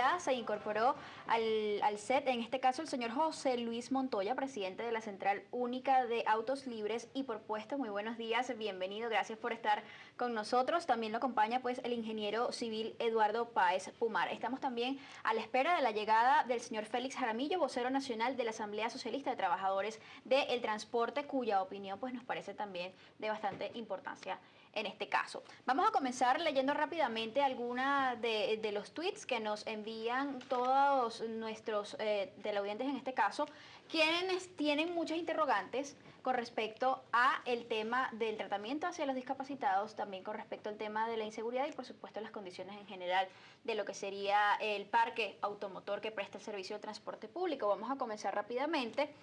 ya se incorporó al set, en este caso el señor José Luis Montoya, presidente de la Central Única de Autos Libres y Propuestas. Muy buenos días, bienvenido, gracias por estar con nosotros. También lo acompaña pues el ingeniero civil Eduardo Páez Pumar. Estamos también a la espera de la llegada del señor Félix Jaramillo, vocero nacional de la Asamblea Socialista de Trabajadores del Transporte, cuya opinión pues nos parece también de bastante importancia en este caso. Vamos a comenzar leyendo rápidamente algunos de los tweets que nos envían todos nuestros televidentes en este caso, quienes tienen muchas interrogantes con respecto a el tema del tratamiento hacia los discapacitados, también con respecto al tema de la inseguridad y por supuesto las condiciones en general de lo que sería el parque automotor que presta el servicio de transporte público. Vamos a comenzar rápidamente.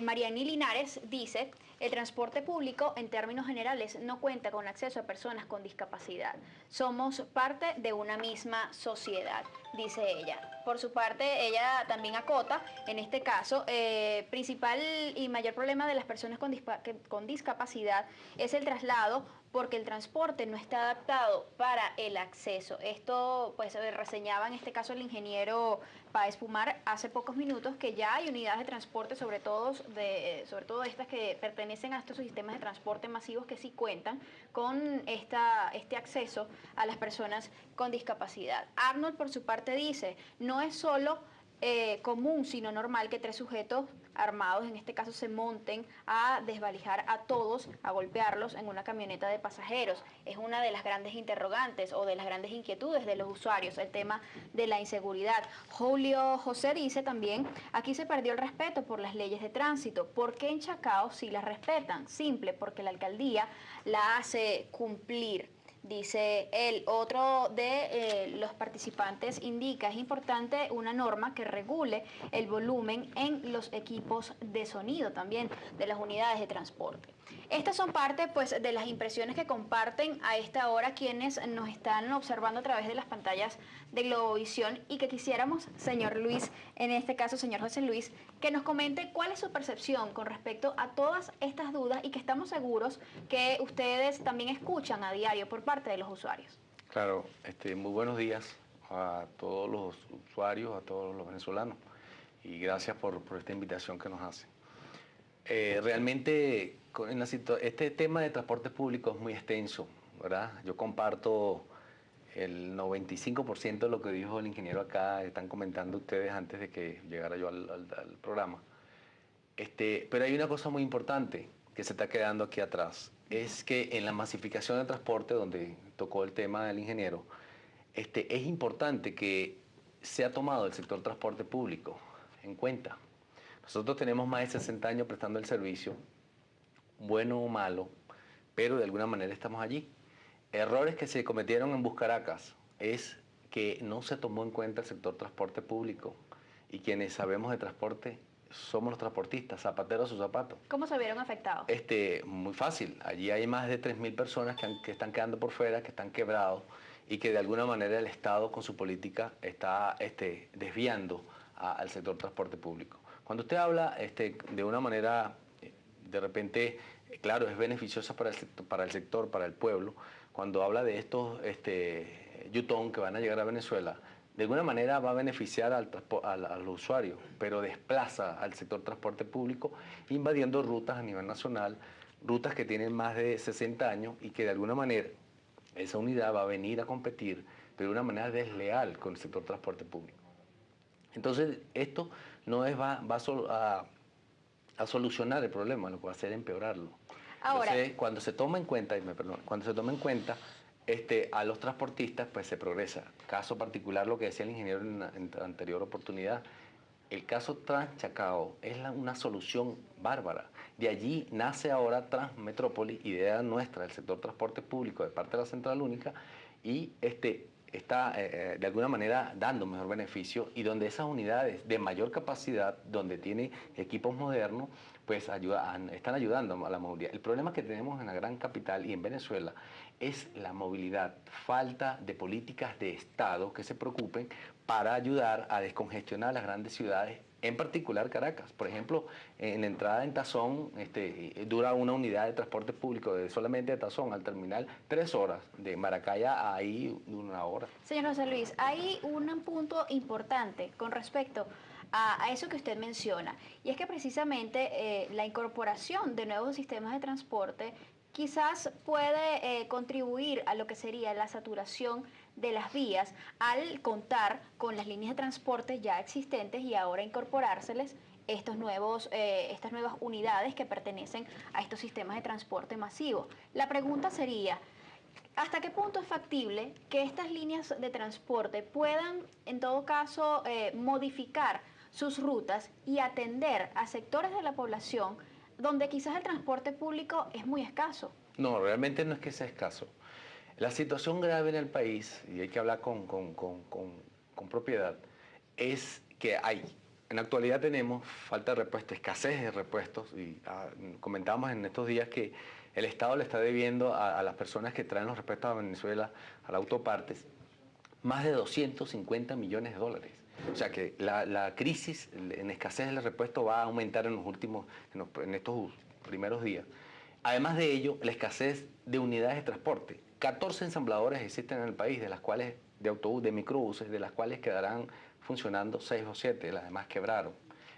Mariani Linares dice: el transporte público en términos generales no cuenta con acceso a personas con discapacidad. Somos parte de una misma sociedad, dice ella. Por su parte, ella también acota, en este caso, principal y mayor problema de las personas con discapacidad es el traslado, porque el transporte no está adaptado para el acceso. Esto pues reseñaba en este caso el ingeniero Páez Pumar hace pocos minutos, que ya hay unidades de transporte, sobre todo estas que pertenecen a estos sistemas de transporte masivos, que sí cuentan con este acceso a las personas con discapacidad. Arnold por su parte dice: no es solo común, sino normal que tres sujetos armados, en este caso, se monten a desvalijar a todos, a golpearlos en una camioneta de pasajeros. Es una de las grandes interrogantes o de las grandes inquietudes de los usuarios, el tema de la inseguridad. Julio José dice también: aquí se perdió el respeto por las leyes de tránsito. ¿Por qué en Chacao sí las respetan? Simple, porque la alcaldía la hace cumplir. Dice él. Otro de los participantes indica: es importante una norma que regule el volumen en los equipos de sonido también de las unidades de transporte. Estas son parte pues de las impresiones que comparten a esta hora quienes nos están observando a través de las pantallas de Globovisión, y que quisiéramos, señor Luis, en este caso señor José Luis, que nos comente cuál es su percepción con respecto a todas estas dudas, y que estamos seguros que ustedes también escuchan a diario por parte de los usuarios. Claro, muy buenos días a todos los usuarios, a todos los venezolanos, y gracias por esta invitación que nos hacen. Realmente este tema de transporte público es muy extenso, ¿verdad? Yo comparto el 95% de lo que dijo el ingeniero acá, están comentando ustedes antes de que llegara yo al programa. Pero hay una cosa muy importante que se está quedando aquí atrás, es que en la masificación del transporte, donde tocó el tema del ingeniero, es importante que sea tomado el sector transporte público en cuenta. Nosotros tenemos más de 60 años prestando el servicio, bueno o malo, pero de alguna manera estamos allí. Errores que se cometieron en Buscaracas es que no se tomó en cuenta el sector transporte público, y quienes sabemos de transporte somos los transportistas, zapateros a sus zapatos. ¿Cómo se vieron afectados? Muy fácil. Allí hay más de 3.000 personas que están quedando por fuera, que están quebrados, y que de alguna manera el Estado con su política está desviando al sector transporte público. Cuando usted habla de una manera, de repente, claro, es beneficiosa para el sector, para el pueblo, cuando habla de estos Yutón que van a llegar a Venezuela, de alguna manera va a beneficiar al usuario, pero desplaza al sector transporte público, invadiendo rutas a nivel nacional, rutas que tienen más de 60 años, y que de alguna manera esa unidad va a venir a competir, pero de una manera desleal con el sector transporte público. Entonces, esto no va a solucionar el problema, lo que va a hacer es empeorarlo. Ahora, entonces, cuando se toma en cuenta, a los transportistas, pues se progresa. Caso particular, lo que decía el ingeniero en la anterior oportunidad, el caso Transchacao es una solución bárbara. De allí nace ahora Transmetrópoli, idea nuestra del sector transporte público de parte de la Central Única, y está de alguna manera dando mejor beneficio, y donde esas unidades de mayor capacidad, donde tienen equipos modernos, pues están ayudando a la movilidad. El problema que tenemos en la gran capital y en Venezuela es la movilidad, falta de políticas de Estado que se preocupen para ayudar a descongestionar las grandes ciudades en particular Caracas. Por ejemplo, en la entrada en Tazón, dura una unidad de transporte público solamente de Tazón al terminal 3 horas, de Maracaya a ahí 1 hora. Señor José Luis, hay un punto importante con respecto a eso que usted menciona, y es que precisamente la incorporación de nuevos sistemas de transporte quizás puede contribuir a lo que sería la saturación de las vías al contar con las líneas de transporte ya existentes y ahora incorporárseles estas nuevas unidades que pertenecen a estos sistemas de transporte masivo. La pregunta sería, ¿hasta qué punto es factible que estas líneas de transporte puedan, en todo caso, modificar sus rutas y atender a sectores de la población donde quizás el transporte público es muy escaso? No, realmente no es que sea escaso. La situación grave en el país, y hay que hablar con propiedad, es que en la actualidad tenemos falta de repuestos, escasez de repuestos, y comentábamos en estos días que el Estado le está debiendo a las personas que traen los repuestos a Venezuela, a las autopartes, más de 250 millones de dólares. O sea que la crisis en escasez de repuesto va a aumentar en estos primeros días. Además de ello, la escasez de unidades de transporte. 14 ensambladores existen en el país, de las cuales de autobús, de microbuses, de las cuales quedarán funcionando 6 o 7, las demás quebraron.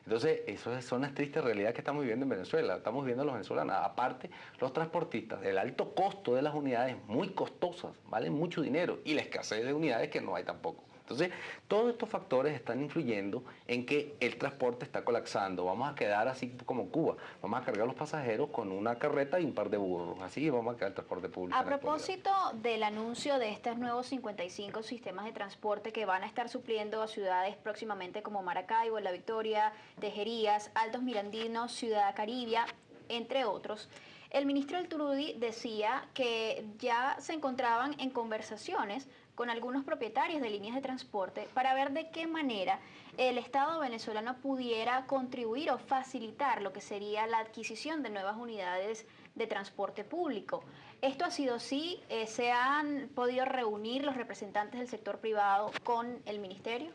Entonces, eso es una triste realidad que estamos viviendo en Venezuela, estamos viviendo los venezolanos. Aparte, los transportistas, el alto costo de las unidades, muy costosas, valen mucho dinero, y la escasez de unidades que no hay tampoco. Entonces, todos estos factores están influyendo en que el transporte está colapsando. Vamos a quedar así como Cuba. Vamos a cargar a los pasajeros con una carreta y un par de burros. Así vamos a quedar el transporte público. A propósito del anuncio de estos nuevos 55 sistemas de transporte que van a estar supliendo a ciudades próximamente como Maracaibo, La Victoria, Tejerías, Altos Mirandinos, Ciudad Caribia, entre otros, el ministro del Turudi decía que ya se encontraban en conversaciones con algunos propietarios de líneas de transporte para ver de qué manera el Estado venezolano pudiera contribuir o facilitar lo que sería la adquisición de nuevas unidades de transporte público. ¿Esto ha sido así? ¿Se han podido reunir los representantes del sector privado con el ministerio?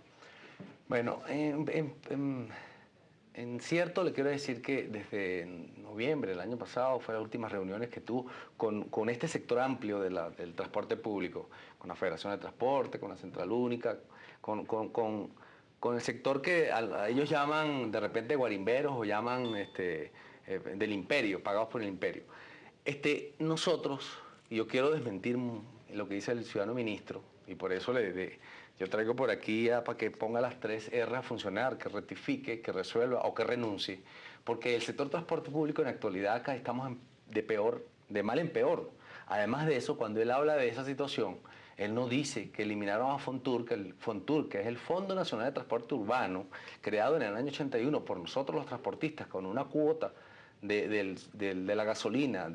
Bueno, en cierto, le quiero decir que desde noviembre del año pasado fue las últimas reuniones que tuvo con este sector amplio del transporte público, con la Federación de Transporte, con la Central Única, con el sector que ellos llaman de repente guarimberos o llaman del imperio, pagados por el imperio. Nosotros, y yo quiero desmentir lo que dice el ciudadano ministro, y por eso yo traigo por aquí para que ponga las 3 R a funcionar, que rectifique, que resuelva o que renuncie, porque el sector transporte público en la actualidad acá estamos de mal en peor. Además de eso, cuando él habla de esa situación, él no dice que eliminaron a Fontur, que es el Fondo Nacional de Transporte Urbano, creado en el año 81 por nosotros los transportistas, con una cuota de la gasolina,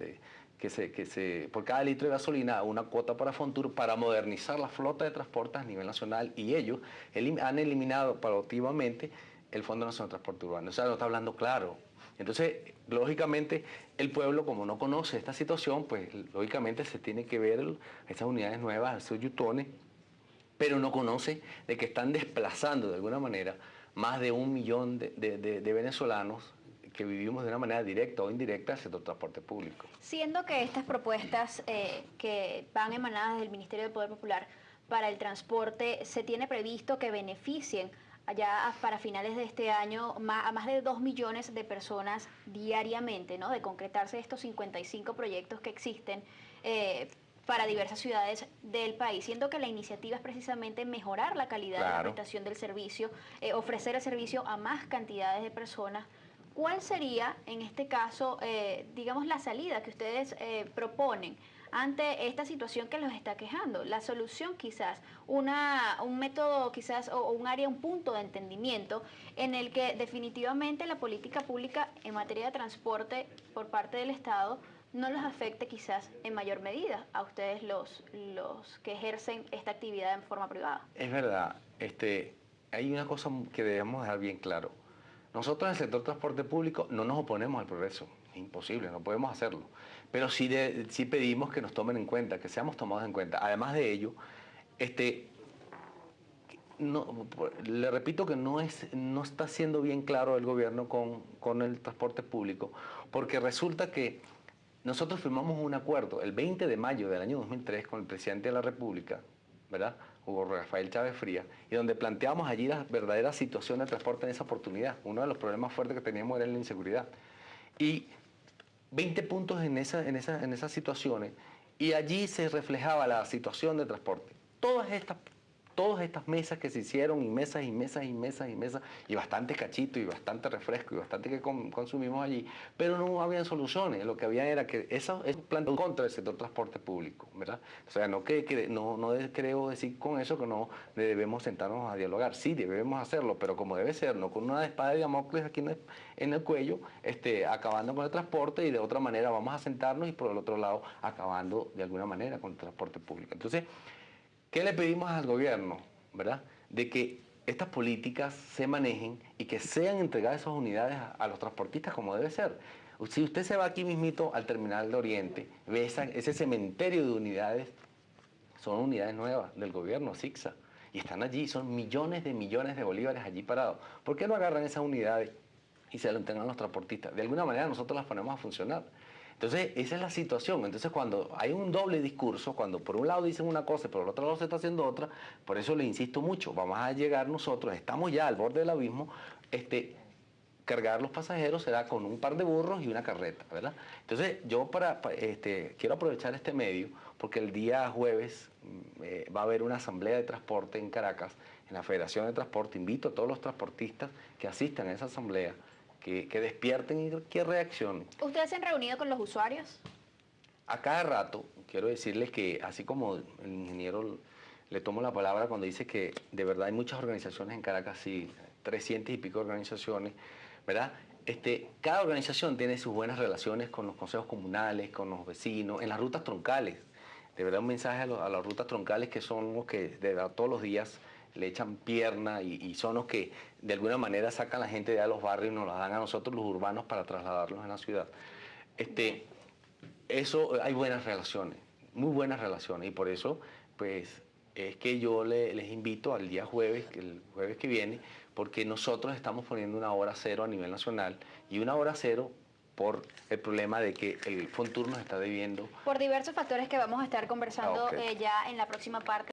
por cada litro de gasolina, una cuota para Fontur para modernizar la flota de transportes a nivel nacional, y ellos han eliminado paulativamente el Fondo Nacional de Transporte Urbano. O sea, no está hablando claro. Entonces, lógicamente, el pueblo, como no conoce esta situación, pues lógicamente se tiene que ver esas unidades nuevas, esos yutones, pero no conoce de que están desplazando de alguna manera más de 1 millón de venezolanos que vivimos de una manera directa o indirecta al sector transporte público. Siendo que estas propuestas que van emanadas del Ministerio del Poder Popular para el transporte, se tiene previsto que beneficien allá para finales de este año a más de 2 millones de personas diariamente, ¿no? De concretarse estos 55 proyectos que existen para diversas ciudades del país, siendo que la iniciativa es precisamente mejorar la calidad de la prestación del servicio, ofrecer el servicio a más cantidades de personas. ¿Cuál sería, en este caso, digamos, la salida que ustedes proponen ante esta situación que los está quejando? La solución quizás, un método quizás o un área, un punto de entendimiento en el que definitivamente la política pública en materia de transporte por parte del Estado no los afecte quizás en mayor medida a ustedes los que ejercen esta actividad en forma privada. Es verdad, hay una cosa que debemos dejar bien claro. Nosotros en el sector transporte público no nos oponemos al progreso, es imposible, no podemos hacerlo, pero sí pedimos que nos tomen en cuenta, que seamos tomados en cuenta. Además de ello, le repito que no está siendo bien claro el gobierno con el transporte público, porque resulta que nosotros firmamos un acuerdo el 20 de mayo del año 2003 con el presidente de la República, ¿verdad? Hugo Rafael Chávez Frías, y donde planteamos allí la verdadera situación de transporte en esa oportunidad. Uno de los problemas fuertes que teníamos era la inseguridad. Y 20 puntos en esas situaciones, y allí se reflejaba la situación de transporte. Todas estas mesas que se hicieron, y mesas, y mesas, y mesas, y mesas, y bastante cachito, y bastante refresco, y bastante que consumimos allí, pero no habían soluciones. Lo que había era que eso es plan contra el sector transporte público, ¿verdad? O sea, no creo decir con eso que no debemos sentarnos a dialogar. Sí, debemos hacerlo, pero como debe ser, no con una espada de Damocles aquí en el cuello, acabando con el transporte, y de otra manera vamos a sentarnos y por el otro lado acabando de alguna manera con el transporte público. Entonces, ¿qué le pedimos al gobierno, verdad? De que estas políticas se manejen y que sean entregadas esas unidades a los transportistas como debe ser. Si usted se va aquí mismito al terminal de Oriente, ve ese cementerio de unidades, son unidades nuevas del gobierno, SICSA, y están allí, son millones de bolívares allí parados. ¿Por qué no agarran esas unidades y se lo entregan a los transportistas? De alguna manera nosotros las ponemos a funcionar. Entonces, esa es la situación. Entonces, cuando hay un doble discurso, cuando por un lado dicen una cosa y por el otro lado se está haciendo otra, por eso le insisto mucho, vamos a llegar nosotros, estamos ya al borde del abismo, cargar los pasajeros será con un par de burros y una carreta, ¿verdad? Entonces, yo quiero aprovechar este medio, porque el día jueves va a haber una asamblea de transporte en Caracas, en la Federación de Transporte. Invito a todos los transportistas que asistan a esa asamblea, que despierten y que reaccionen. ¿Ustedes se han reunido con los usuarios? A cada rato, quiero decirles que, así como el ingeniero le tomo la palabra cuando dice que de verdad hay muchas organizaciones en Caracas, sí, 300 y pico organizaciones, ¿verdad? Cada organización tiene sus buenas relaciones con los consejos comunales, con los vecinos, en las rutas troncales. De verdad, un mensaje a las rutas troncales, que son los que de verdad todos los días le echan pierna, y son los que de alguna manera sacan a la gente de los barrios y nos las dan a nosotros los urbanos para trasladarlos en la ciudad. Eso, hay buenas relaciones, muy buenas relaciones, y por eso pues es que yo les invito al día jueves, el jueves que viene, porque nosotros estamos poniendo una hora cero a nivel nacional, y una hora cero por el problema de que el Fontur nos está debiendo. Por diversos factores que vamos a estar conversando ya en la próxima parte.